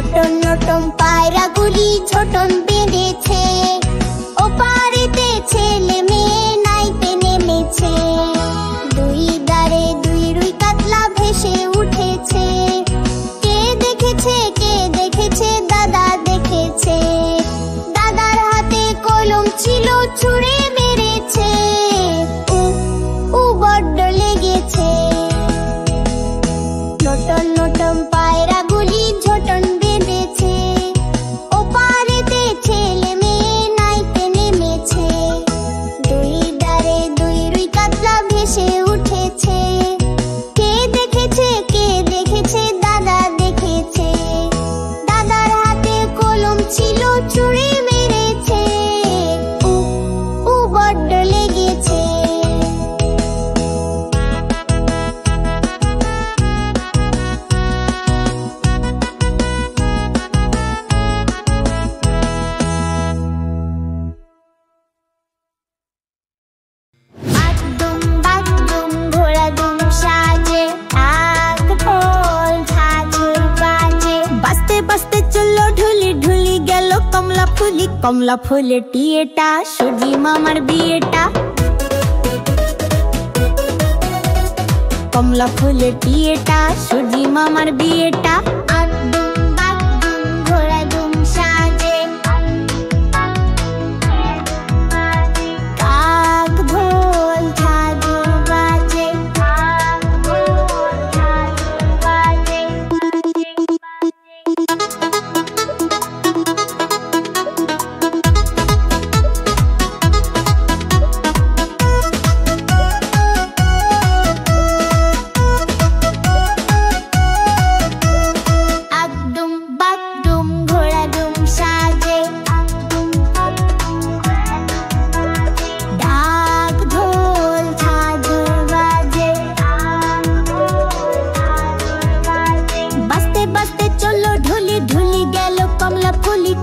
Norton Norton পায়রাগুলি Jhoton বেঁধেছে, ওপারেতে ছেলে মেয়ে নাইতে নেমেছে। দুই ধারে দুই রুই কাতলা ভেসে উঠেছে, কে দেখেছে দাদা দেখেছে। দাদার হাতে কলম ছিল, ছুঁড়ে মেরেছে, উ বড্ড লেগেছে। নটন নটন পায়রাগুলি ঝোটন বেঁধেছে, ওপারেতে ছেলে মেয়ে নাইতে নেমেছে। দুই ধারে দুই রুই কাতলা ভেসে উঠেছে, কে দেখেছে দাদা দেখেছে। দাদার হাতে কলম ছিল, ছুঁড়ে মেরেছে, উ বড্ড লেগেছে। কমলা ফুলের টিয়েটা, সূর্যি মামার বিয়েটা। কমলা ফুলের টিয়েটা, সূর্যি মামার বিয়েটা। আগদুম বাগদুম ঘোড়া দুম সাজে, কাক ঢোল ঝাঁঝর বাজে।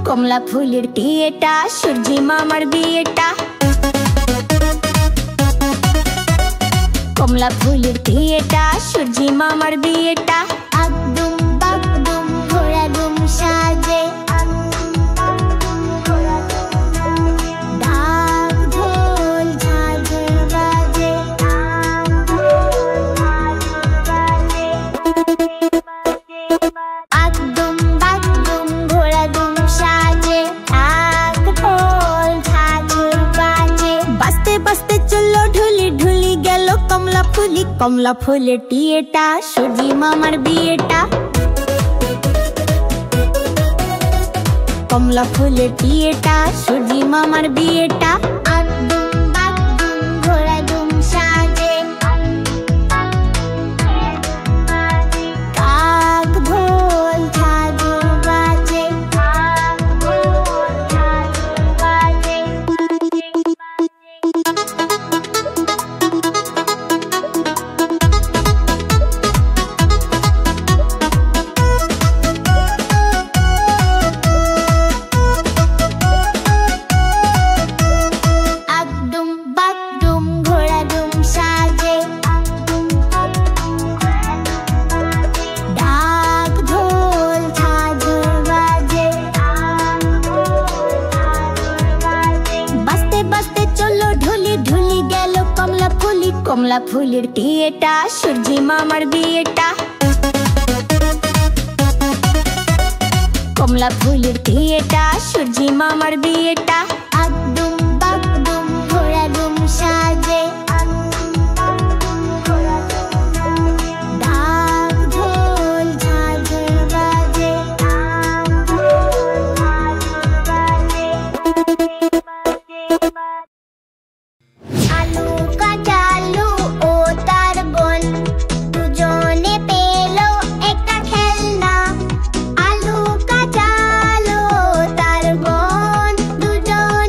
কমলা ফুলের টিয়েটা, সূর্যি মামার বিয়েটা। কমলা ফুলের টিয়েটা, সূর্যি মামার বিয়েটা। আগদুম বাগদুম ঘোড়া দুম সাজে, ঢাক ঢোল ঝাঁঝর বাজে। আগদুম বাগদুম ঘোড়া দুম সাজে, ঢাক ঢোল ঝাঁঝর বাজে। বাজতে বাজতে চললো ঢুলি ঢুলি গেল কমলা ফুলের টিয়েটা, সূর্যি মামার বিয়েটা। কমলা ফুলের টিয়েটা, সূর্যি মামার বিয়েটা। আগদুম বাগদুম ঘোড়া দুম সাজে, কাক ঢোল ঝাঁঝর বাজে। কমলা ফুলের টিয়েটা, সূর্যি মামার বিয়েটা। কমলা ফুলের টিয়েটা, সূর্যি মামার বিয়েটা। আগদুম বাগদুম ঘোড়া দুম সাজে, ঢাক ঢোল ঝাঁঝর বাজে। আলু কাঁচা আলু ও তার বোন দুজনে পেলো একটা খেলনা। আলু কাঁচা আলু তার বোন দুজন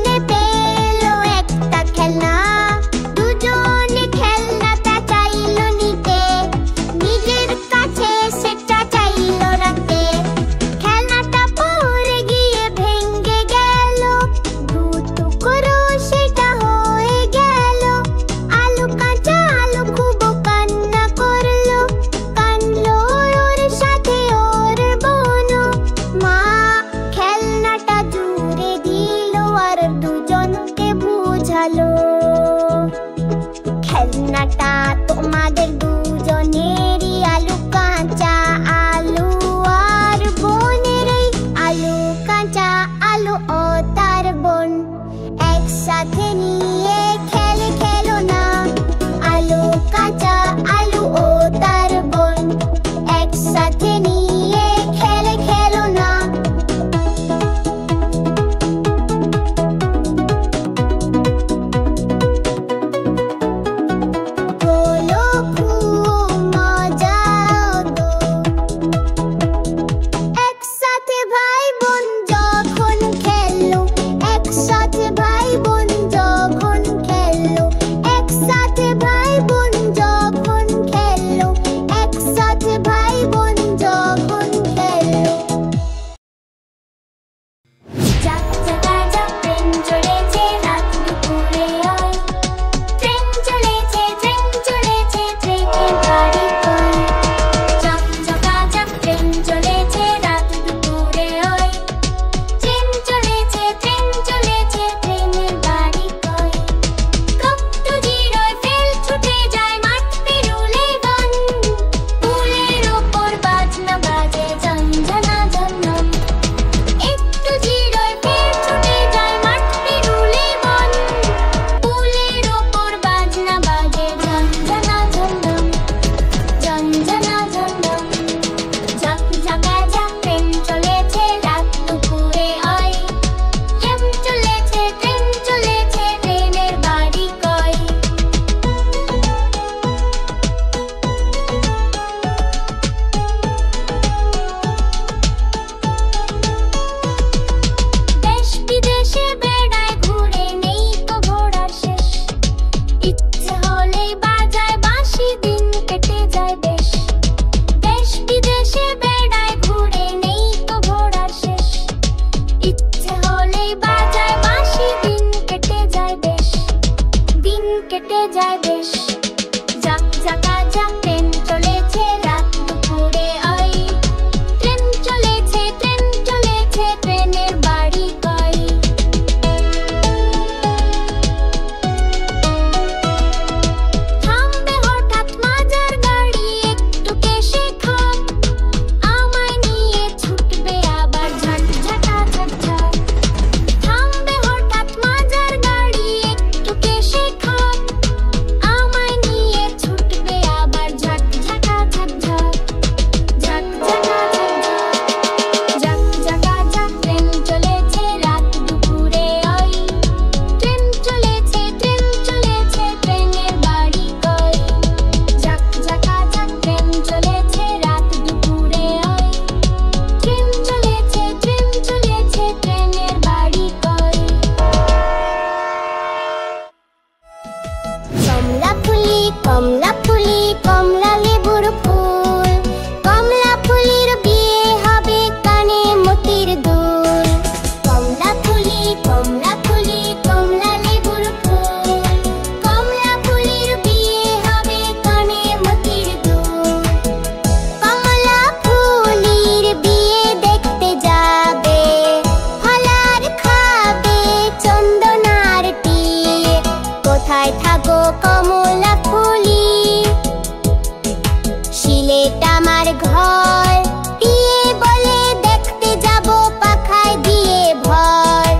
সিলেট আমার ঘর, টিয়ে বলে দেখতে যাব পাখায় দিয়ে ভর।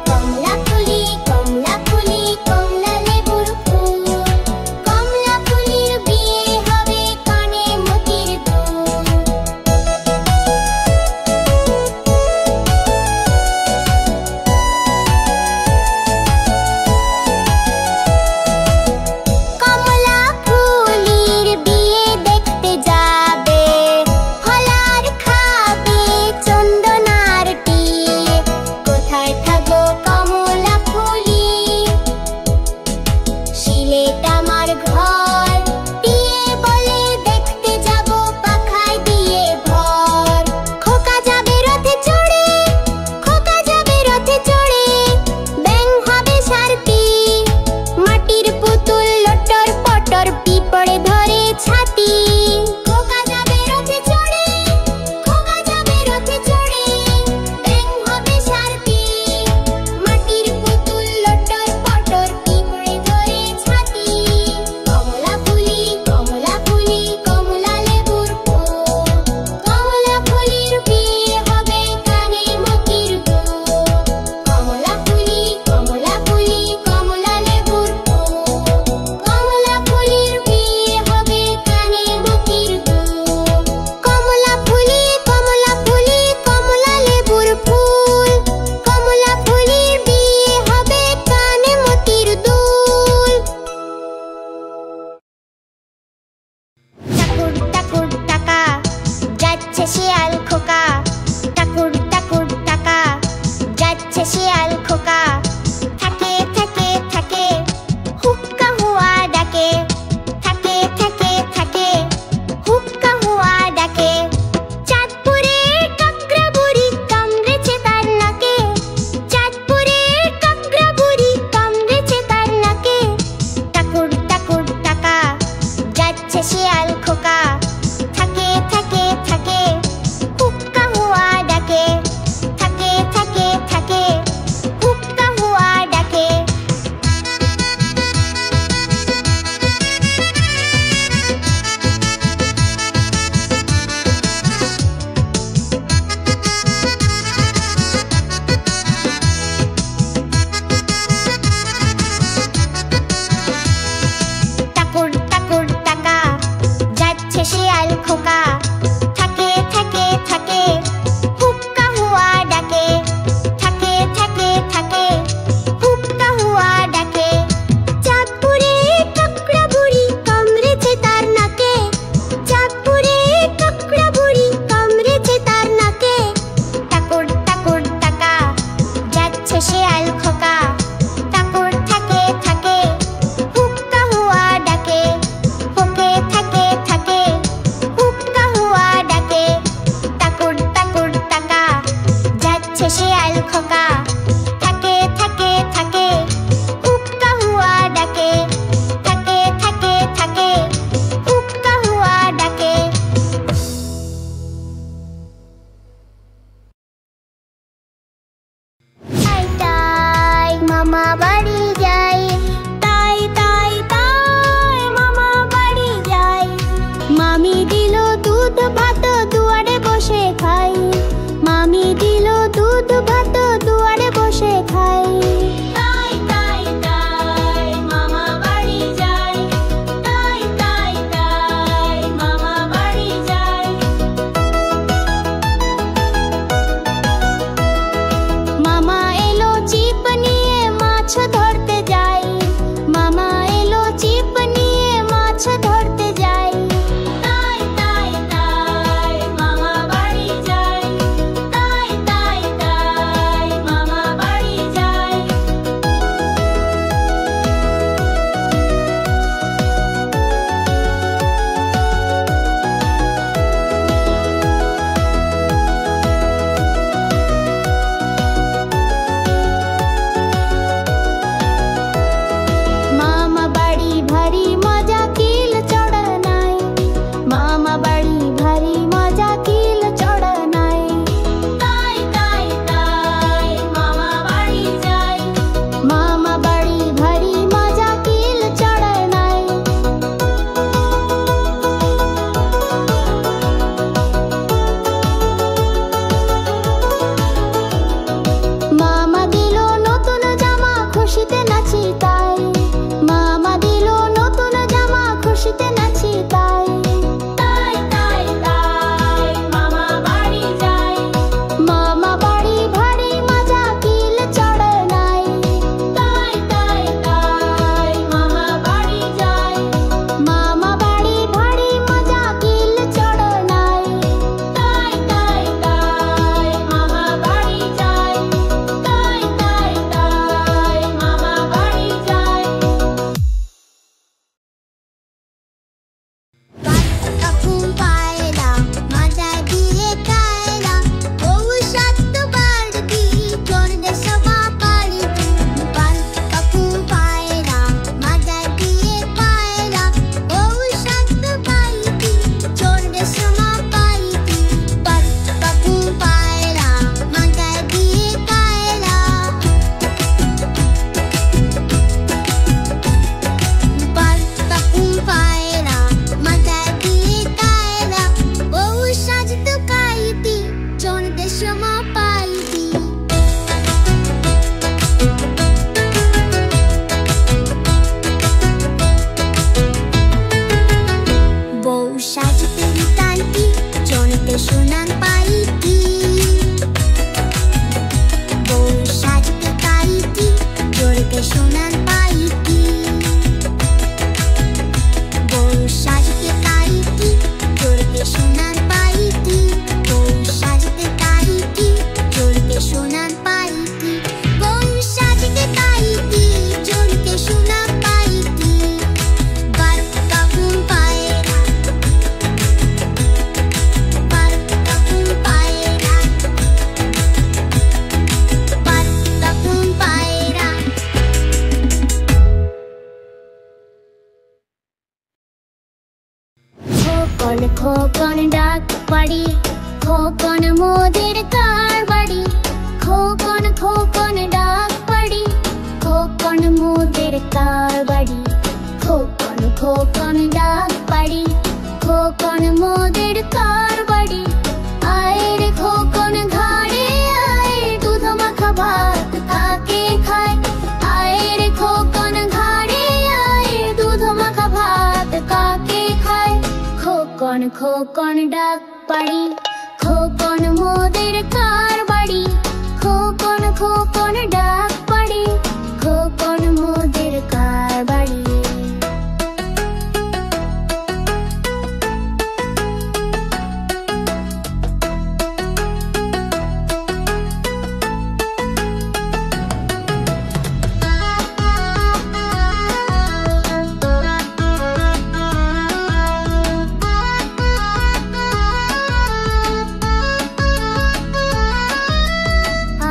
কমলা ফুলি কমলা ফুলি কমলা লেবুর ফুল, কমলা ফুলির বিয়ে হবে কানে মতির দুল। কমলা ফুলির বিয়ে দেখতে যাবে, ফলার খাবে চন্দনার টিয়ে। কোথায় থাকো কমলা ফুলি? সিলেট আমার ঘর, টিয়ে বলে দেখতে যাব পাখায় দিয়ে ভর। খোকা যাবে রথে চড়ে, খোকা যাবে রথে চড়ে, ব্যাং হবে সারথি। মাটির পুতুল লটর পটর পিপড়ে ধরে ছাতি। খোকা যাবে রথে চড়ে, খোকা যাবে রথে চড়ে, ব্যাং হবে সারথি। মাটির পুতুল লটর পটর পিপড়ে ধরে ছাতি। কমলা ফুলি কমলা ফুলি কমলা লেবুর ফুল, কমলা ফুলির বিয়ে হবে কানে মতির দুল। কমলা ফুলি কমলা ফুলি কমলা লেবুর ফুল, কমলা ফুলির বিয়ে হবে কানে মতির দুল। কমলা ফুলি কমলা ফুলি কমলা লেবুর ফুল, কমলা ফুলির বিয়ে হবে কানে মতির দুল। টাকুর টাকুর টাকা যাচ্ছে শিয়াল খোকা, টাকুর টাকুর টাকা যাচ্ছে শিয়াল খোকা। থাকে থাকে থাকে হুক্কা হুয়া ডাকে, থাকে থাকে থাকে হুক্কা হুয়া ডাকে। চাঁদপুরে কাকড়া বুড়ি কামড়েছে তার নাকে, চাঁদপুরে কাকড়া বুড়ি কামড়েছে তার নাকে। টাকুর টাকুর টাকা যাচ্ছে শিয়াল খোকা, থাকে থাকে থাকে হুক্কা হুয়া ডাকে, থাকে থাকে থাকে হুক্কা হুয়া ডাকে। টাকুর টাকুর টাকা যাচ্ছে শিয়াল খোকা, থাকে থাকে থাকে হুক্কা হুয়া ডাকে, থাকে থাকে থাকে হুক্কা হুয়া ডাকে। চাঁদপুরে কাকড়া বুড়ি কামড়েছে তার নাকে, চাঁদপুরে কাকড়া বুড়ি কামড়েছে তার নাকে। টাকুর টাকুর টাকা যাচ্ছে শিয়াল খোকা, টাকুর থাকে থাকে হুক্কা হুয়া ডাকে, হোকে থাকে থাকে হুক্কা হুয়া ডাকে। টাকুর টাকুর টাকা যাচ্ছে শিয়াল খোকা, থাকে থাকে থাকে হুক্কা হুয়া ডাকে, থাকে থাকে থাকে হুক্কা হুয়া ডাকে। তাই তাই মামা বাড়ি যাই, তাই তাই তাই মামা বাড়ি যাই। মামি দিল দুধ ভাত দুয়ারে বসে খাই, মামি দিল দুধ ভাত দুয়ারে বসে খাই। তাই তাই তাই মামা বাড়ি যাই, তাই তাই তাই মামা বাড়ি যাই। মামা এলো চিপ নিয়ে মাছ ধরতে যাই, মামা এলো চিপ নিয়ে মাছ ধরতে যাই। তাই তাই তাই মামা বাড়ি যাই, তাই তাই তাই মামা বাড়ি যাই। সাজতে নিতান্তি চলতে সোনার পাইতি বউ সাজতে কাইতি চলতে সোনার পাইতি বউ সাজতে কাইতি চলতে সোনার পাইতি বউ সাজতে কাইতি চলতে সোনার পাইতি বউ সাজতে কাইতি চলতে সোনার পাইতি বারকা ঘুম পায়রা বারকা ঘুম পায়রা বারকা ঘুম পায়রা খোকন খোকন ডাক পাড়ি খোকন মোদের কার বাড়ি খোকন খোকন ডাক পাড়ি খোকন মোদের কার বাড়ি খোকন খোকন ডাক পাড়ি খোকন মোদের কার বাড়ি আয় রে খোকন ঘাড়ে আয় দুধ মাখা ভাত কাকে খায় আয় রে খোকন ঘাড়ে আয় দুধ মাখা ভাত কাকে খায় খোকন খোকন ডাক পাড়ি খোকন মোদের কার বাড়ি খোকন খোকন ডাক পাড়ি খোকন মোদের কার বাড়ি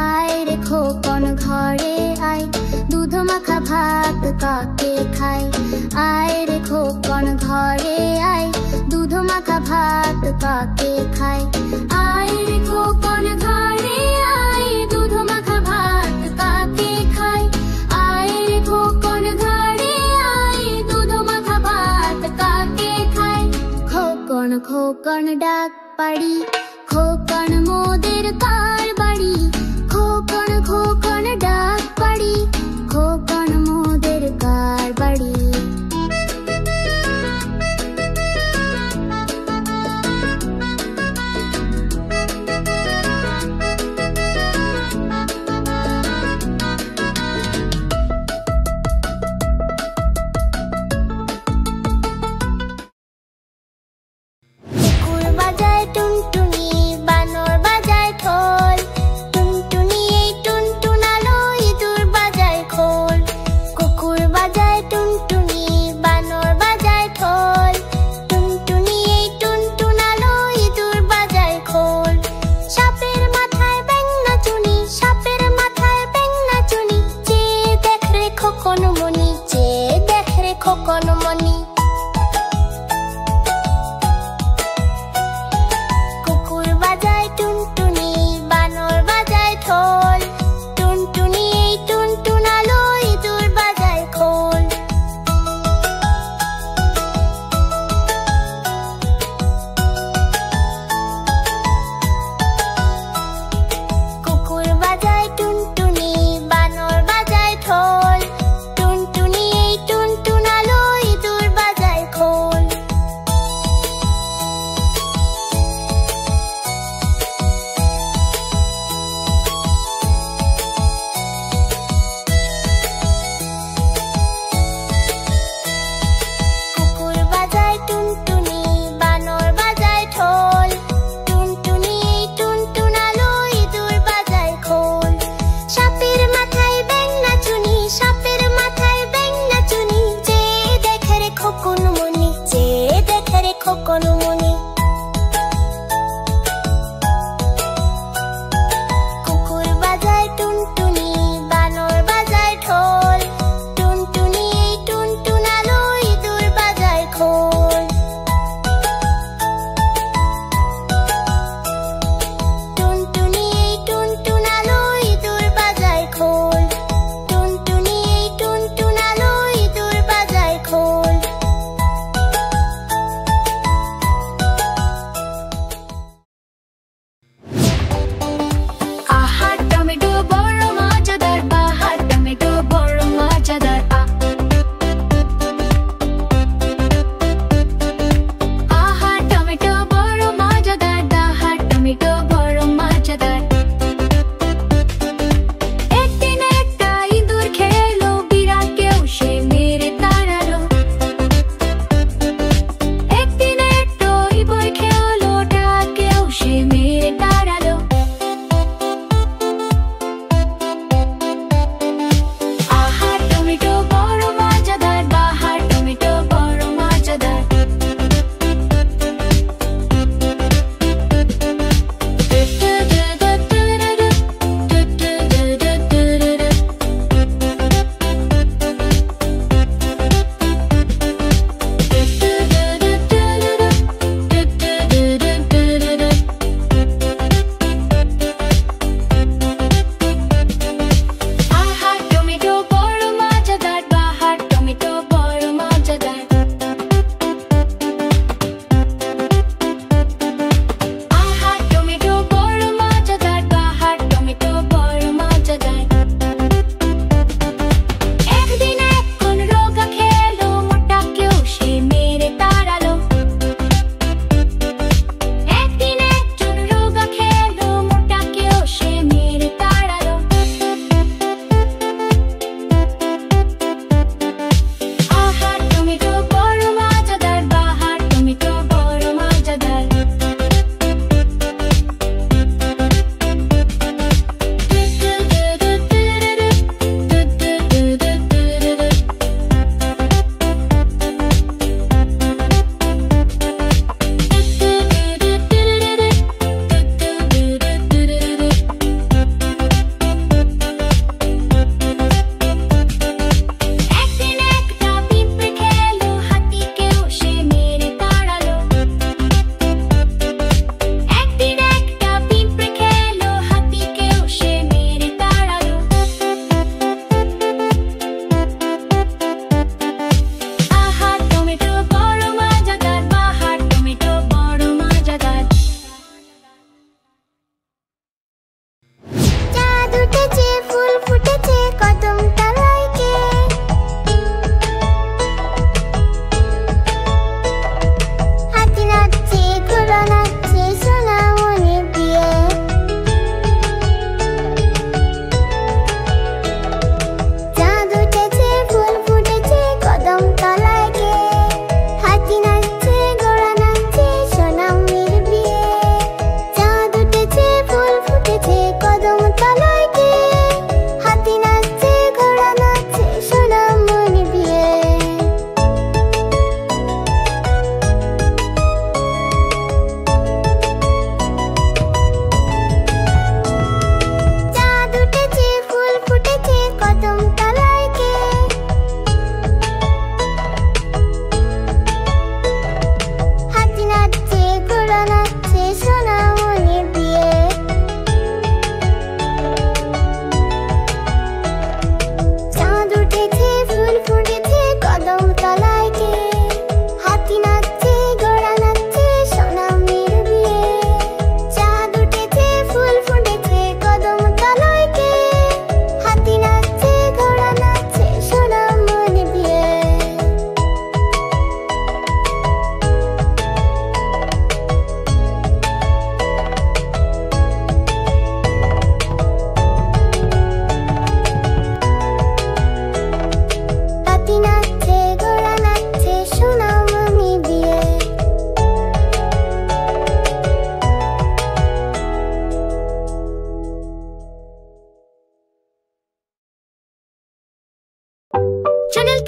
আয় রে খোকন ঘরে আয় দুধ মাখা ভাত কাকে খায় আয় রে খোকন ঘরে আয় দুধ মাখা ভাত কাকে খায় আয় রে খোকন ঘরে আয় দুধ মাখা ভাত কাকে খায় আয় রে খোকন ঘরে আয় দুধ মাখা ভাত কাকে খায় খোকন খোকন ডাক পাড়ি খোকন মোদের কার বাড়ি খোকন খোকন ডাক পাড়ি খোকন মোদের কার বাড়ি কুকুর বাজায় টুনটুনি বানর বাজায় ঢোল টুনটুনি এই টুনটুনালো ইঁদুর বাজায় খোল কুকুর বাজায় টুনটুনি বানর বাজায় ঢোল টুনটুনি এই টুনটুনালো ইঁদুর বাজায় খোল সাপের মাথায় ব্যাঙ নাচুনি সাপের মাথায় ব্যাঙ নাচুনি চেয়ে দেখ রে খোকন মনি চেয়ে দেখ রে খোকন মনি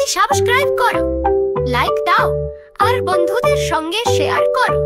এখনই সাবস্ক্রাইব করো, লাইক দাও আর বন্ধুদের সঙ্গে শেয়ার করো।